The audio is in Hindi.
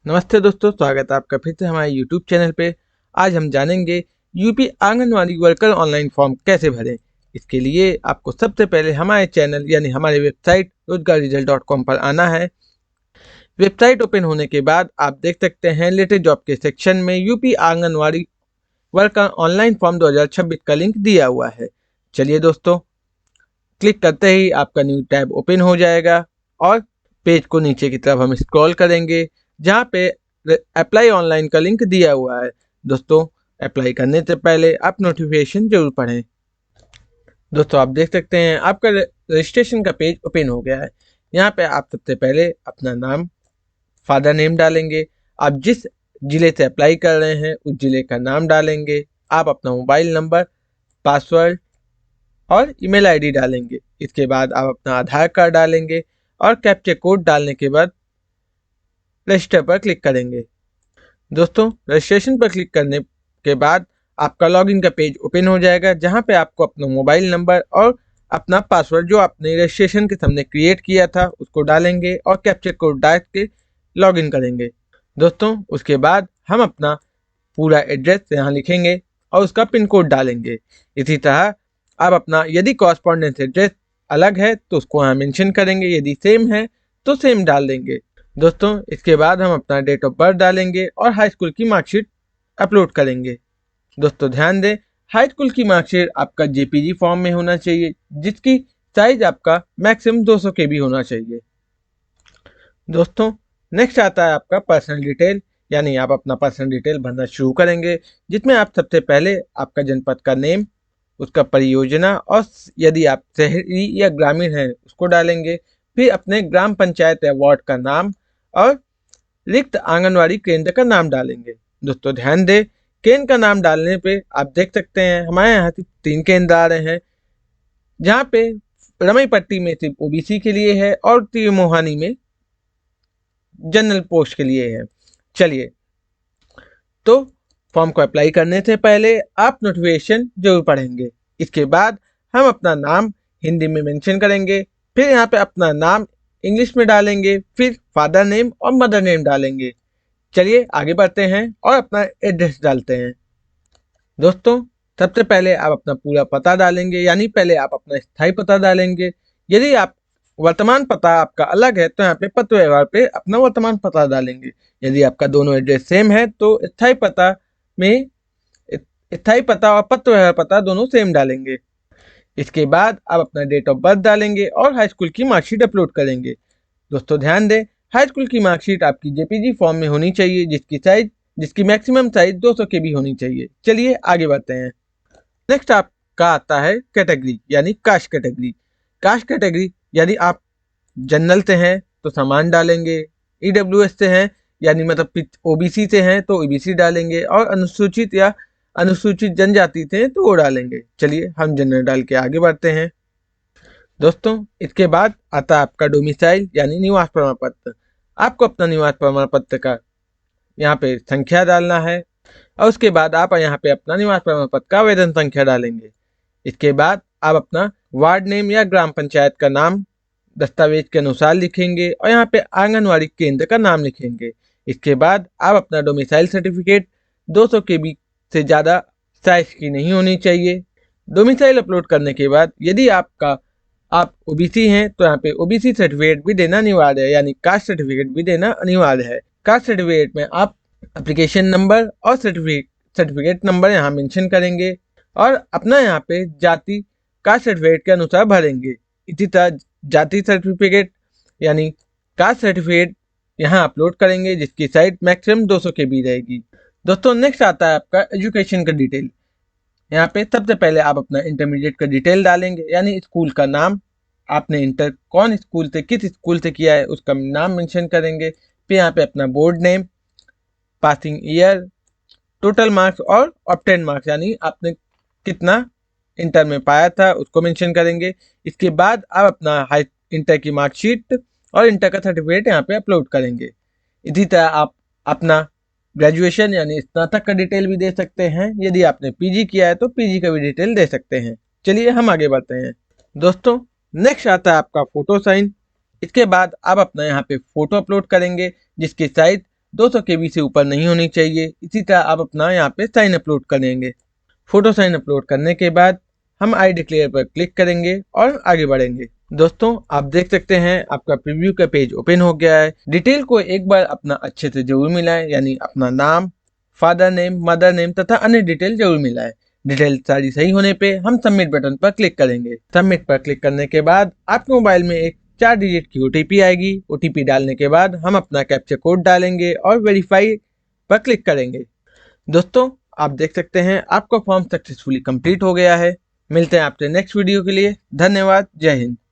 नमस्ते दोस्तों, स्वागत है आपका फिर से हमारे यूट्यूब चैनल पे। आज हम जानेंगे UP anganwadi worker online form कैसे भरें। इसके लिए आपको सबसे पहले हमारे चैनल यानी हमारे वेबसाइट रोजगाररिजल्ट.com पर आना है। वेबसाइट ओपन होने के बाद आप देख सकते हैं लेटेस्ट जॉब के सेक्शन में UP anganwadi worker online form 2026 का लिंक दिया हुआ है। चलिए दोस्तों, क्लिक करते ही आपका न्यू टैब ओपन हो जाएगा और पेज को नीचे की तरफ हम स्क्रॉल करेंगे जहाँ पे अप्लाई ऑनलाइन का लिंक दिया हुआ है। दोस्तों, अप्लाई करने से पहले आप नोटिफिकेशन जरूर पढ़ें। दोस्तों, आप देख सकते हैं आपका रजिस्ट्रेशन का पेज ओपन हो गया है। यहाँ पे आप सबसे पहले अपना नाम, फादर नेम डालेंगे। आप जिस जिले से अप्लाई कर रहे हैं उस जिले का नाम डालेंगे। आप अपना मोबाइल नंबर, पासवर्ड और ईमेल आईडी डालेंगे। इसके बाद आप अपना आधार कार्ड डालेंगे और कैप्चा कोड डालने के बाद रजिस्टर पर क्लिक करेंगे। दोस्तों, रजिस्ट्रेशन पर क्लिक करने के बाद आपका लॉगिन का पेज ओपन हो जाएगा जहां पे आपको अपना मोबाइल नंबर और अपना पासवर्ड जो आपने रजिस्ट्रेशन के सामने क्रिएट किया था उसको डालेंगे और कैप्चा कोड डाल के लॉगिन करेंगे। दोस्तों, उसके बाद हम अपना पूरा एड्रेस यहाँ लिखेंगे और उसका पिन कोड डालेंगे। इसी तरह आप अपना यदि कॉरस्पॉन्डेंस एड्रेस अलग है तो उसको यहाँ मेंशन करेंगे, यदि सेम है तो सेम डाल देंगे। दोस्तों, इसके बाद हम अपना डेट ऑफ बर्थ डालेंगे और हाई स्कूल की मार्कशीट अपलोड करेंगे। दोस्तों, ध्यान दें, हाई स्कूल की मार्कशीट आपका जेपीजी फॉर्म में होना चाहिए जिसकी साइज आपका मैक्सिमम 200 KB होना चाहिए। दोस्तों, नेक्स्ट आता है आपका पर्सनल डिटेल, यानी आप अपना पर्सनल डिटेल भरना शुरू करेंगे जिसमें आप सबसे पहले आपका जनपद का नेम, उसका परियोजना और यदि आप शहरी या ग्रामीण हैं उसको डालेंगे। फिर अपने ग्राम पंचायत या वार्ड का नाम और रिक्त आंगनवाड़ी केंद्र का नाम डालेंगे। दोस्तों, ध्यान दें, केंद्र का नाम डालने पे आप देख सकते हैं हमारे यहाँ सिर्फ 3 केंद्र आ रहे हैं, जहाँ पे रमईपट्टी में सिर्फ ओबीसी के लिए है और तिरमोहानी में जनरल पोस्ट के लिए है। चलिए, तो फॉर्म को अप्लाई करने से पहले आप नोटिफिकेशन जरूर पढ़ेंगे। इसके बाद हम अपना नाम हिंदी में मेंशन करेंगे। फिर यहाँ पे अपना नाम इंग्लिश में डालेंगे, फिर फादर नेम और मदर नेम डालेंगे। चलिए आगे बढ़ते हैं और अपना एड्रेस डालते हैं। दोस्तों, सबसे पहले आप अपना पूरा पता डालेंगे, यानी पहले आप अपना स्थायी पता डालेंगे। यदि आप वर्तमान पता आपका अलग है तो यहाँ पे पत्र व्यवहार पे अपना वर्तमान पता डालेंगे। यदि आपका दोनों एड्रेस सेम है तो स्थायी पता में स्थायी पता और पत्र व्यवहार पता दोनों सेम डालेंगे। इसके बाद आप अपना डेट ऑफ बर्थ डालेंगे और हाई स्कूल की मार्कशीट अपलोड करेंगे। दोस्तों, ध्यान दें, हाई स्कूल की मार्कशीट आपकी जेपीजी फॉर्म में होनी चाहिए जिसकी मैक्सिमम साइज 200 KB होनी चाहिए। चलिए आगे बढ़ते हैं। नेक्स्ट आपका आता है कैटेगरी, यानी कास्ट कैटेगरी। कास्ट कैटेगरी यदि आप जनरल से हैं तो समान डालेंगे, ईडब्ल्यूएस से हैं यानी मतलब ओबीसी से हैं तो ओबीसी डालेंगे और अनुसूचित या अनुसूचित जनजाति से हैं तो वो डालेंगे। चलिए हम जनरल डाल के आगे बढ़ते हैं। दोस्तों, इसके बाद आता है आपका डोमिसाइल यानी निवास प्रमाण पत्र। आपको अपना निवास प्रमाण पत्र का यहाँ पे संख्या डालना है और उसके बाद आप यहाँ पे अपना निवास प्रमाण पत्र का आवेदन संख्या डालेंगे। इसके बाद आप अपना वार्ड नेम या ग्राम पंचायत का नाम दस्तावेज के अनुसार लिखेंगे और यहाँ पे आंगनवाड़ी केंद्र का नाम लिखेंगे। इसके बाद आप अपना डोमिसाइल सर्टिफिकेट 200 KB से ज़्यादा साइज की नहीं होनी चाहिए। डोमिसाइल अपलोड करने के बाद यदि आप ओबीसी हैं तो यहाँ पे ओबीसी सर्टिफिकेट भी देना अनिवार्य है, यानी कास्ट सर्टिफिकेट भी देना अनिवार्य है। कास्ट सर्टिफिकेट में आप एप्लीकेशन नंबर और सर्टिफिकेट नंबर यहाँ मेंशन करेंगे और अपना यहाँ पे जाति कास्ट सर्टिफिकेट के अनुसार भरेंगे। इसी तरह जाति सर्टिफिकेट यानी कास्ट सर्टिफिकेट यहाँ अपलोड करेंगे जिसकी साइज मैक्सिमम 200 KB रहेगी। दोस्तों, नेक्स्ट आता है आपका एजुकेशन का डिटेल। यहाँ पे सबसे पहले आप अपना इंटरमीडिएट का डिटेल डालेंगे, यानी स्कूल का नाम, आपने इंटर कौन स्कूल से किस स्कूल से किया है उसका नाम मेंशन करेंगे। फिर यहाँ पे अपना board name, passing year, total marks और ऑब्टेन मार्क्स यानी आपने कितना इंटर में पाया था उसको मेंशन करेंगे। इसके बाद आप अपना हाई इंटर की मार्कशीट और इंटर का सर्टिफिकेट यहाँ पे अपलोड करेंगे। इसी तरह आप अपना ग्रेजुएशन यानी स्नातक का डिटेल भी दे सकते हैं। यदि आपने पीजी किया है तो पीजी का भी डिटेल दे सकते हैं। चलिए हम आगे बढ़ते हैं। दोस्तों, नेक्स्ट आता है आपका फोटो साइन। इसके बाद आप अपना यहाँ पे फोटो अपलोड करेंगे जिसकी साइज 200 KB से ऊपर नहीं होनी चाहिए। इसी तरह आप अपना यहाँ पे साइन अपलोड करेंगे। फोटो साइन अपलोड करने के बाद हम आई डिक्लेयर पर क्लिक करेंगे और आगे बढ़ेंगे। दोस्तों आप देख सकते हैं आपका प्रीव्यू का पेज ओपन हो गया है। डिटेल को एक बार अपना अच्छे से जरूर मिलाएं, यानी अपना नाम, फादर नेम, मदर नेम तथा अन्य डिटेल जरूर मिलाएं। डिटेल सारी सही होने पे हम सबमिट बटन पर क्लिक करेंगे। सबमिट पर क्लिक करने के बाद आपके मोबाइल में एक 4 डिजिट की OTP आएगी। OTP डालने के बाद हम अपना कैप्चा कोड डालेंगे और वेरीफाई पर क्लिक करेंगे। दोस्तों आप देख सकते हैं आपका फॉर्म सक्सेसफुली कंप्लीट हो गया है। मिलते हैं आपसे नेक्स्ट वीडियो के लिए। धन्यवाद। जय हिंद।